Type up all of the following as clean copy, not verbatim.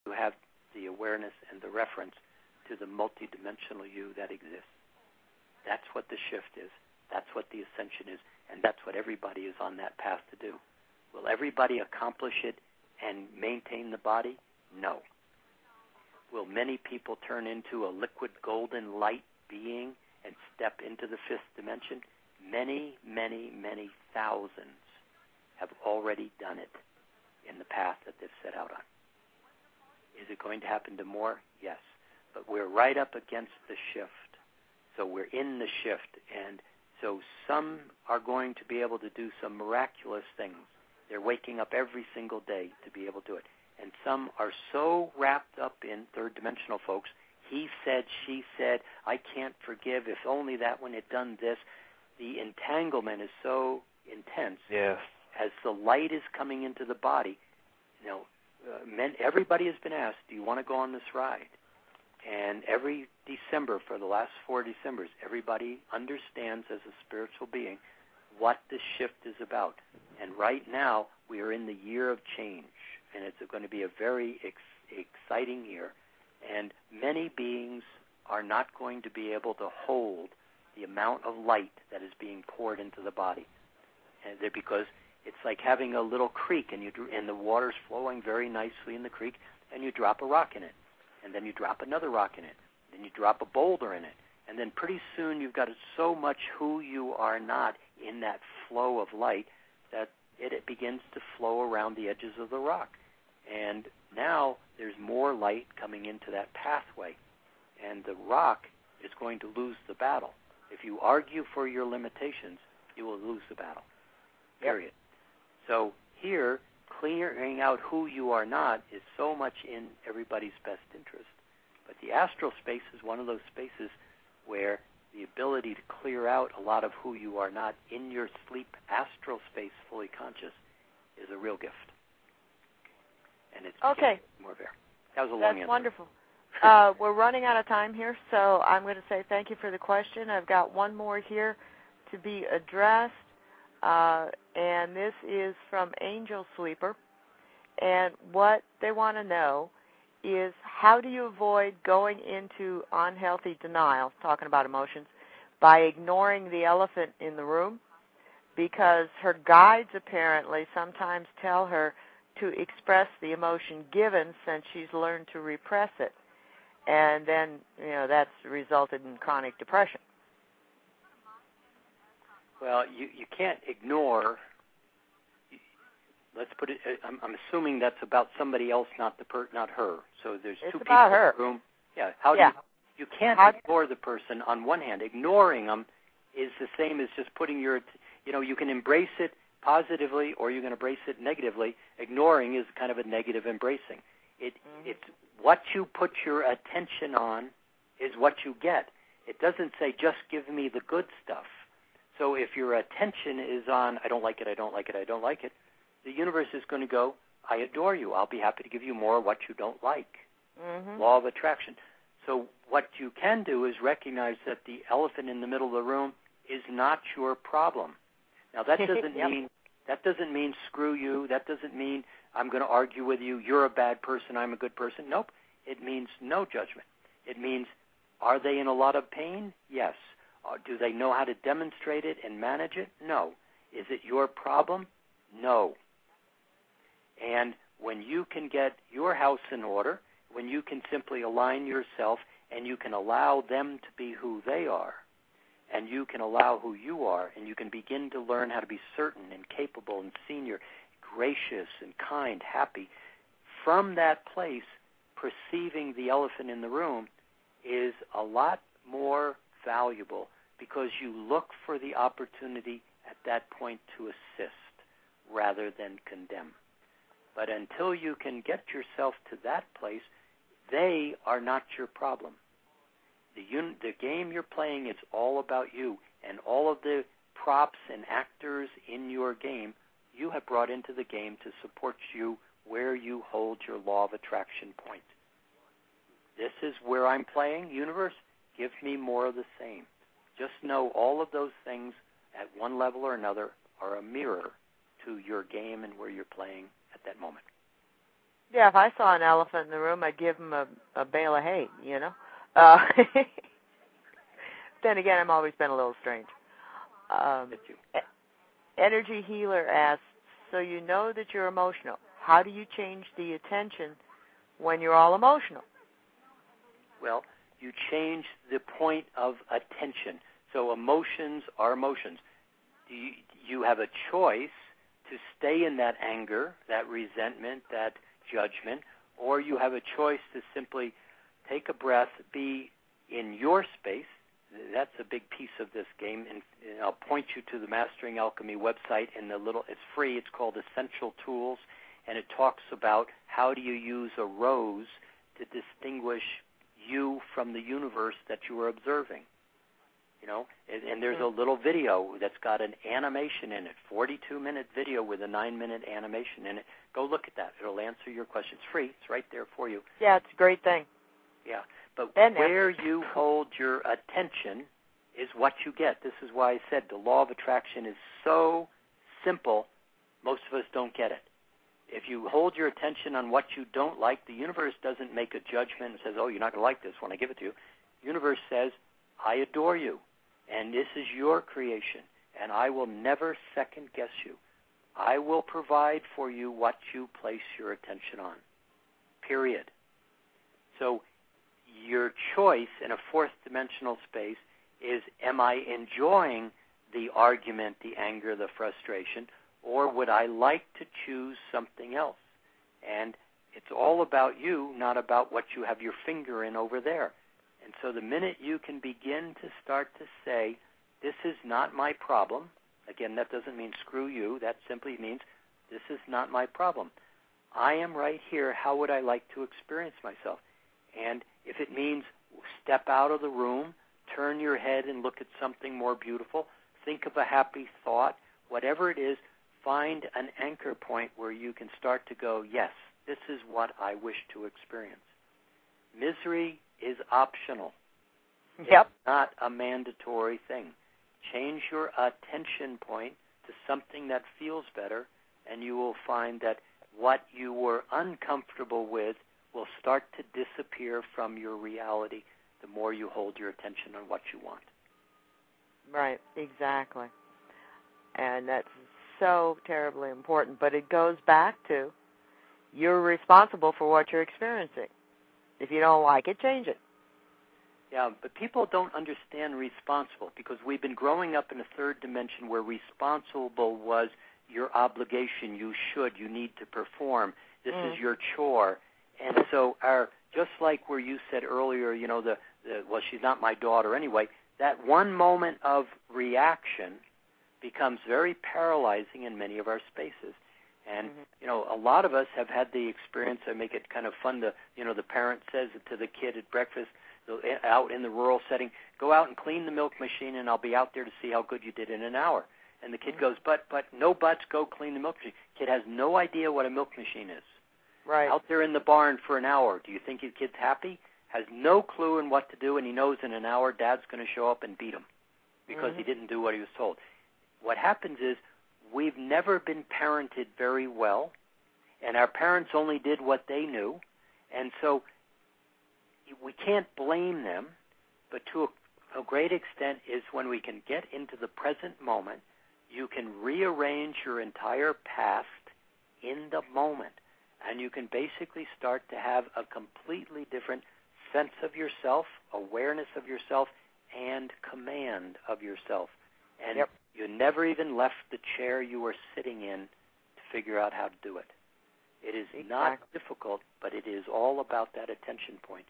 you have the awareness and the reference to the multidimensional you that exists. That's what the shift is. That's what the ascension is. And that's what everybody is on that path to do. Will everybody accomplish it and maintain the body? No. Will many people turn into a liquid golden light being and step into the fifth dimension? Many, many, many thousands have already done it in the path that they've set out on. Is it going to happen to more? Yes. But we're right up against the shift. So we're in the shift. And so some are going to be able to do some miraculous things. They're waking up every single day to be able to do it. And some are so wrapped up in third dimensional folks, he said, she said, I can't forgive, if only that one had done this. The entanglement is so intense. Yes. As the light is coming into the body, everybody has been asked, do you want to go on this ride? And every December, for the last 4 Decembers, everybody understands as a spiritual being what this shift is about. And right now, we are in the year of change, and it's going to be a very exciting year. And many beings are not going to be able to hold the amount of light that is being poured into the body, and because it's like having a little creek, and the water's flowing very nicely in the creek, and you drop a rock in it, and then you drop another rock in it, then you drop a boulder in it, and then pretty soon you've got so much who you are not in that flow of light that it begins to flow around the edges of the rock. And now there's more light coming into that pathway, and the rock is going to lose the battle. If you argue for your limitations, you will lose the battle, period. Yep. So here, clearing out who you are not is so much in everybody's best interest. But the astral space is one of those spaces where the ability to clear out a lot of who you are not in your sleep astral space, fully conscious, is a real gift. And it's more fair. That was a long answer. That's wonderful. We're running out of time here, so I'm going to say thank you for the question. I've got one more here to be addressed, and this is from Angel Sweeper. And what they want to know is, how do you avoid going into unhealthy denial, talking about emotions, by ignoring the elephant in the room? Because her guides apparently sometimes tell her to express the emotion given, since she's learned to repress it. And then, that's resulted in chronic depression. Well, you can't ignore. Let's put it. I'm assuming that's about somebody else, not her. So there's two people in the room. Yeah. You can't ignore the person. On one hand, ignoring them is the same as just putting your. You can embrace it positively, or you can embrace it negatively. Ignoring is kind of a negative embracing. It's what you put your attention on is what you get. It doesn't say just give me the good stuff. So if your attention is on I don't like it, I don't like it, I don't like it, the universe is going to go, I adore you. I'll be happy to give you more of what you don't like. Mm-hmm. Law of attraction. So what you can do is recognize that the elephant in the middle of the room is not your problem. Now that doesn't mean screw you. That doesn't mean I'm going to argue with you. You're a bad person. I'm a good person. Nope. It means no judgment. It means, are they in a lot of pain? Yes. Do they know how to demonstrate it and manage it? No. Is it your problem? No. And when you can get your house in order, when you can simply align yourself and you can allow them to be who they are, and you can allow who you are, and you can begin to learn how to be certain and capable and senior, gracious and kind, happy, from that place, perceiving the elephant in the room is a lot more valuable, because you look for the opportunity at that point to assist rather than condemn. But until you can get yourself to that place, they are not your problem. The game you're playing is all about you, and all of the props and actors in your game you have brought into the game to support you where you hold your law of attraction point. This is where I'm playing, universe. Give me more of the same. Just know all of those things at one level or another are a mirror to your game and where you're playing at that moment. Yeah, if I saw an elephant in the room, I'd give him a bale of hay, you know. Then again, I've always been a little strange. Energy Healer asks, so you know that you're emotional. How do you change the attention when you're all emotional? Well, you change the point of attention. So emotions are emotions. You have a choice to stay in that anger, that resentment, that judgment, or you have a choice to simply take a breath, be in your space. That's a big piece of this game, and I'll point you to the Mastering Alchemy website. It's free. It's called Essential Tools, and it talks about how do you use a rose to distinguish you from the universe that you are observing. You know, and there's a little video that's got an animation in it, 42-minute video with a 9-minute animation in it. Go look at that. It'll answer your question. It's free. It's right there for you. Yeah, it's a great thing. Yeah, but where you hold your attention is what you get. This is why I said the law of attraction is so simple, most of us don't get it. If you hold your attention on what you don't like, the universe doesn't make a judgment and says, oh, you're not going to like this when I give it to you. The universe says, I adore you, and this is your creation, and I will never second-guess you. I will provide for you what you place your attention on, period. So your choice in a fourth-dimensional space is, am I enjoying the argument, the anger, the frustration, or would I like to choose something else? And it's all about you, not about what you have your finger in over there. And so the minute you can begin to start to say, this is not my problem, again, that doesn't mean screw you. That simply means this is not my problem. I am right here. How would I like to experience myself? And if it means step out of the room, turn your head and look at something more beautiful, think of a happy thought, whatever it is, find an anchor point where you can start to go, yes, this is what I wish to experience. Misery is optional. Yep. It's not a mandatory thing. Change your attention point to something that feels better, and you will find that what you were uncomfortable with will start to disappear from your reality the more you hold your attention on what you want. Right, exactly. And that's so terribly important. But it goes back to you're responsible for what you're experiencing. If you don't like it, change it. Yeah, but people don't understand responsible because we've been growing up in a third dimension where responsible was your obligation, you should, you need to perform. This is your chore. And so just like where you said earlier, you know, well, she's not my daughter anyway, that one moment of reaction becomes very paralyzing in many of our spaces. And, you know, a lot of us have had the experience. I make it kind of fun to, you know, the parent says to the kid at breakfast out in the rural setting, go out and clean the milk machine and I'll be out there to see how good you did in an hour. And the kid goes, but no buts, go clean the milk machine. Kid has no idea what a milk machine is. Right. Out there in the barn for an hour. Do you think your kid's happy? Has no clue in what to do, and he knows in an hour Dad's going to show up and beat him because he didn't do what he was told. What happens is we've never been parented very well, and our parents only did what they knew, and so we can't blame them, but to a great extent is when we can get into the present moment, you can rearrange your entire past in the moment, and you can basically start to have a completely different sense of yourself, awareness of yourself, and command of yourself. And you never even left the chair you were sitting in to figure out how to do it. It is not difficult, but it is all about that attention point.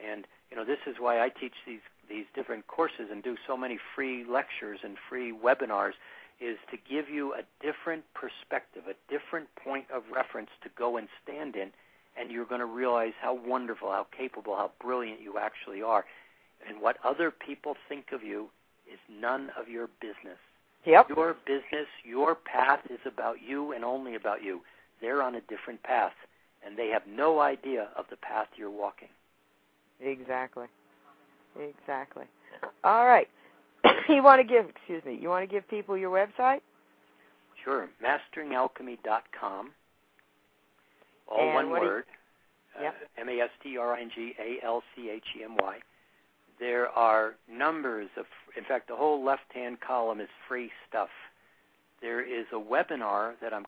And, you know, this is why I teach these different courses and do so many free lectures and free webinars, is to give you a different perspective, a different point of reference to go and stand in, and you're going to realize how wonderful, how capable, how brilliant you actually are. And what other people think of you is none of your business. Yep. Your business, your path is about you and only about you. They're on a different path, and they have no idea of the path you're walking. Exactly. All right. You want to give people your website? Sure. MasteringAlchemy.com. all one word. Mastringalchemy. There are numbers of, in fact, the whole left-hand column is free stuff. There is a webinar that I'm